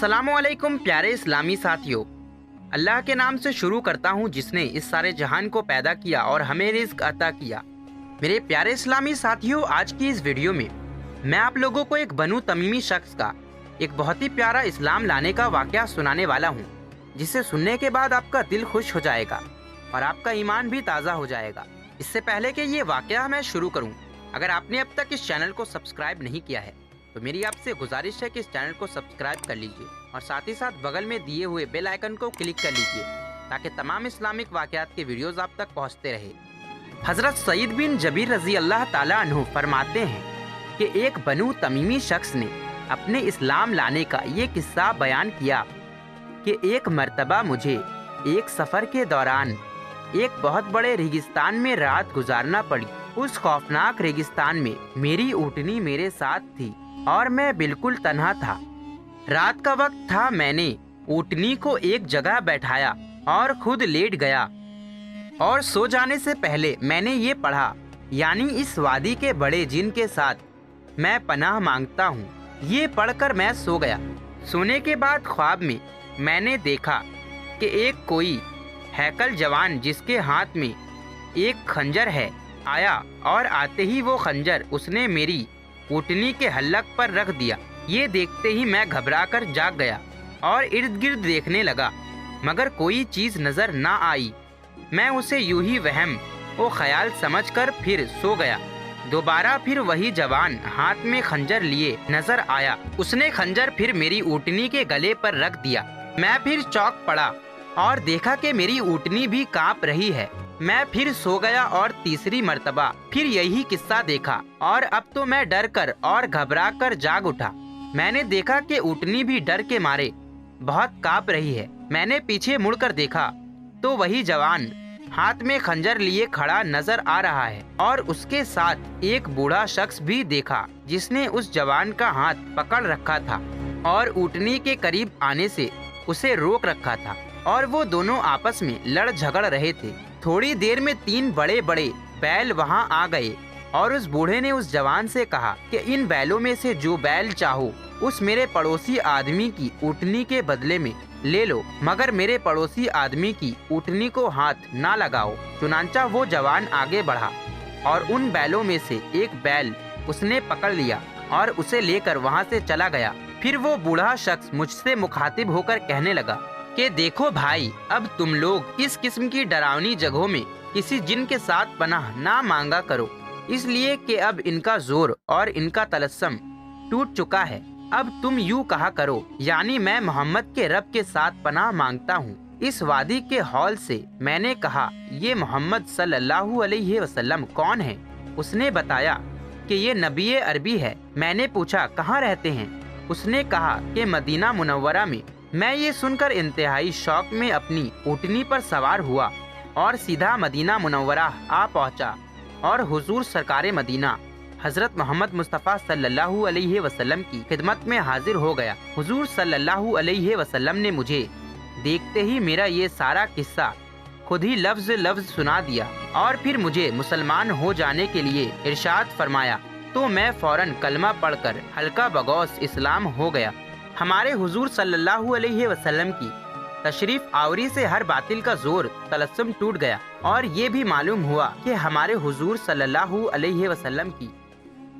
अस्सलामु अलैकुम प्यारे इस्लामी साथियों। अल्लाह के नाम से शुरू करता हूँ जिसने इस सारे जहान को पैदा किया और हमें रिज़्क अता किया। मेरे प्यारे इस्लामी साथियों, आज की इस वीडियो में मैं आप लोगों को एक बनु तमीमी शख्स का एक बहुत ही प्यारा इस्लाम लाने का वाक़या सुनाने वाला हूँ, जिसे सुनने के बाद आपका दिल खुश हो जाएगा और आपका ईमान भी ताज़ा हो जाएगा। इससे पहले कि ये वाक़या मैं शुरू करूँ, अगर आपने अब तक इस चैनल को सब्सक्राइब नहीं किया है तो मेरी आपसे गुजारिश है कि इस चैनल को सब्सक्राइब कर लीजिए और साथ ही साथ बगल में दिए हुए बेल आइकन को क्लिक कर लीजिए ताकि तमाम इस्लामिक वाक़यात के वीडियोज़ आप तक पहुँचते रहे। हज़रत सईद बिन जबीर रज़ी अल्लाह ताला अन्हु फरमाते हैं कि एक बनु तमीमी शख्स ने अपने इस्लाम लाने का ये किस्सा बयान किया कि एक मर्तबा मुझे एक सफ़र के दौरान एक बहुत बड़े रेगिस्तान में रात गुजारना पड़ी। उस खौफनाक रेगिस्तान में मेरी ऊँटनी मेरे साथ थी और मैं बिल्कुल तन्हा था। रात का वक्त था। मैंने ऊँटनी को एक जगह बैठाया और खुद लेट गया और सो जाने से पहले मैंने ये पढ़ा, यानी इस वादी के बड़े जिन के साथ मैं पनाह मांगता हूँ। ये पढ़कर मैं सो गया। सोने के बाद ख्वाब में मैंने देखा कि एक कोई हैकल जवान जिसके हाथ में एक खंजर है आया और आते ही वो खंजर उसने मेरी ऊँटनी के हल्लक पर रख दिया। ये देखते ही मैं घबराकर जाग गया और इर्द गिर्द देखने लगा, मगर कोई चीज़ नज़र ना आई। मैं उसे यूं ही वहम वो ख्याल समझकर फिर सो गया। दोबारा फिर वही जवान हाथ में खंजर लिए नजर आया। उसने खंजर फिर मेरी ऊँटनी के गले पर रख दिया। मैं फिर चौंक पड़ा और देखा कि मेरी ऊँटनी भी कांप रही है। मैं फिर सो गया और तीसरी मर्तबा फिर यही किस्सा देखा और अब तो मैं डर कर और घबरा कर जाग उठा। मैंने देखा कि ऊँटनी भी डर के मारे बहुत कांप रही है। मैंने पीछे मुड़कर देखा तो वही जवान हाथ में खंजर लिए खड़ा नजर आ रहा है और उसके साथ एक बूढ़ा शख्स भी देखा जिसने उस जवान का हाथ पकड़ रखा था और ऊँटनी के करीब आने से उसे रोक रखा था और वो दोनों आपस में लड़ झगड़ रहे थे। थोड़ी देर में 3 बड़े बड़े बैल वहां आ गए और उस बूढ़े ने उस जवान से कहा कि इन बैलों में से जो बैल चाहो उस मेरे पड़ोसी आदमी की ऊँटनी के बदले में ले लो, मगर मेरे पड़ोसी आदमी की ऊँटनी को हाथ ना लगाओ। चुनांचा वो जवान आगे बढ़ा और उन बैलों में से एक बैल उसने पकड़ लिया और उसे लेकर वहाँ से चला गया। फिर वो बूढ़ा शख्स मुझसे मुखातिब होकर कहने लगा कि देखो भाई, अब तुम लोग इस किस्म की डरावनी जगहों में किसी जिन के साथ पनाह ना मांगा करो, इसलिए कि अब इनका जोर और इनका तलस्सम टूट चुका है। अब तुम यूं कहा करो, यानी मैं मोहम्मद के रब के साथ पनाह मांगता हूँ इस वादी के हौल से। मैंने कहा, ये मोहम्मद सल्लल्लाहु अलैहि वसल्लम कौन है? उसने बताया कि ये नबी अरबी है। मैंने पूछा, कहाँ रहते हैं? उसने कहा कि मदीना मुनव्वरा में। मैं ये सुनकर इंतहाई शौक में अपनी ऊँटनी पर सवार हुआ और सीधा मदीना मुनव्वरा आ पहुँचा और हुजूर सरकार मदीना हज़रत मोहम्मद मुस्तफ़ा सल्लल्लाहु अलैहि वसल्लम की खिदमत में हाजिर हो गया। हुजूर सल्लल्लाहु अलैहि वसल्लम ने मुझे देखते ही मेरा ये सारा किस्सा खुद ही लफ्ज़ लफ्ज़ सुना दिया और फिर मुझे मुसलमान हो जाने के लिए इरशाद फरमाया। तो मैं फ़ौरन कलमा पढ़कर हल्का बगौस इस्लाम हो गया। हमारे हुजूर सल्लल्लाहु अलैहि वसल्लम की तशरीफ आवरी से हर बातिल का जोर तलस्सुम टूट गया और ये भी मालूम हुआ कि हमारे हुजूर सल्लल्लाहु अलैहि वसल्लम की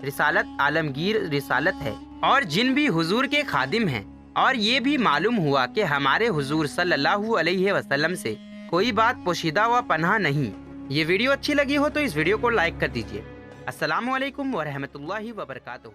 रिसालत आलमगीर रिसालत है और जिन भी हुजूर के खादिम हैं। और ये भी मालूम हुआ कि हमारे हुजूर सल्लल्लाहु अलैहि वसल्लम से कोई बात पोशीदा व पनाह नहीं। ये वीडियो अच्छी लगी हो तो इस वीडियो को लाइक कर दीजिए। अस्सलामु अलैकुम व रहमतुल्लाहि व बरकातुहू।